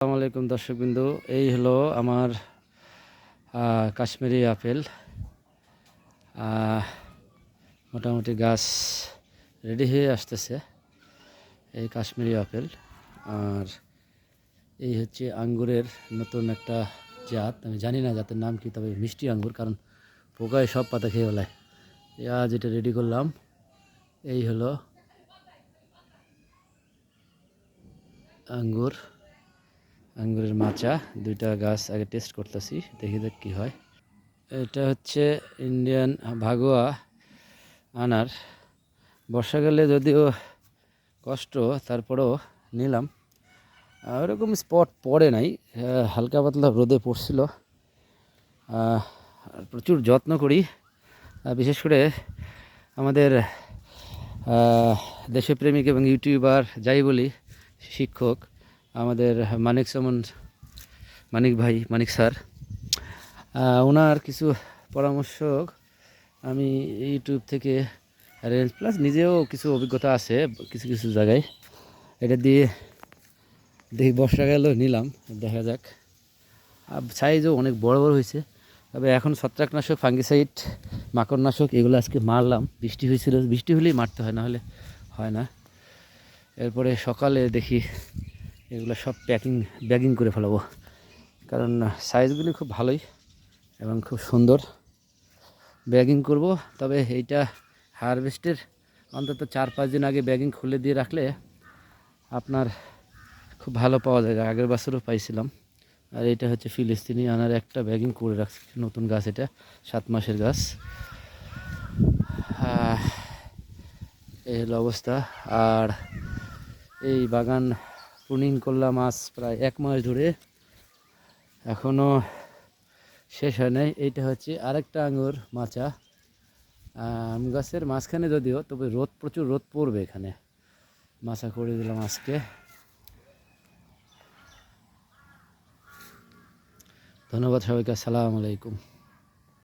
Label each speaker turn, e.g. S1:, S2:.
S1: আসসালামু আলাইকুম দর্শকবৃন্দ। এই হলো আমার কাশ্মীরি আপেল। মোটামুটি গাছ রেডি হয়ে আসতেছে। এই কাশ্মীরি আপেল। আর এই হচ্ছে আঙ্গুরের নতুন একটা জাত, আমি জানি না জাতের নাম কি, তবে মিষ্টি আঙ্গুর, কারণ পোকায় সব পাতা খেয়ে ফেলায়। যেটা রেডি করলাম এই হলো আঙ্গুরের মাচা। দুইটা গাছ আগে টেস্ট করতেছি, দেখি দেখ কী হয়। এটা হচ্ছে ইন্ডিয়ান ভাগোয়া আনার। বর্ষাকালে যদিও কষ্ট, তারপরেও নিলাম। ওরকম স্পট পড়ে নাই, হালকা পাতলা রোদে পড়ছিল। আর প্রচুর যত্ন করি, বিশেষ করে আমাদের দেশপ্রেমিক এবং ইউটিউবার যাই বলি, শিক্ষক আমাদের মানিক ভাই, মানিক স্যার, ওনার কিছু পরামর্শ আমি ইউটিউব থেকে রেঞ্জ প্লাস নিজেও কিছু অভিজ্ঞতা আছে কিছু কিছু জায়গায়। এটা দিয়ে দেখি বর্ষাকালেও নিলাম, দেখা যাক। সাইজও অনেক বড় বড় হয়েছে। তবে এখন ছত্রাকনাশক, ফাঙ্গিসাইড, মাকড়নাশক এগুলো আজকে মারলাম। বৃষ্টি হয়েছিল, বৃষ্টি হলেই মারতে হয়, না হলে হয় না। এরপরে সকালে দেখি এগুলো সব ব্যাগিং করে ফেলাবো, কারণ সাইজগুলি খুব ভালোই এবং খুব সুন্দর। ব্যাগিং করব। তবে এইটা হারভেস্টের অন্তত 4-5 দিন আগে ব্যাগিং খুলে দিয়ে রাখলে আপনার খুব ভালো পাওয়া যায়। আগের বছরও পাইছিলাম। আর এটা হচ্ছে ফিলিস্তিনি আনার একটা ব্যাগিং করে রাখছি, নতুন গাছ, এটা 7 মাসের গাছ। এই হলো অবস্থা। আর এই বাগান প্রুনিং করলাম আজ প্রায় 1 মাস ধরে, এখনও শেষ হয় নাই। এইটা হচ্ছে আরেকটা আঙুর মাচা, আম গাছের মাঝখানে যদিও, তবে প্রচুর রোদ পড়বে এখানে। মাচা করে দিলাম আজকে। ধন্যবাদ সবাইকে, আসসালামু আলাইকুম।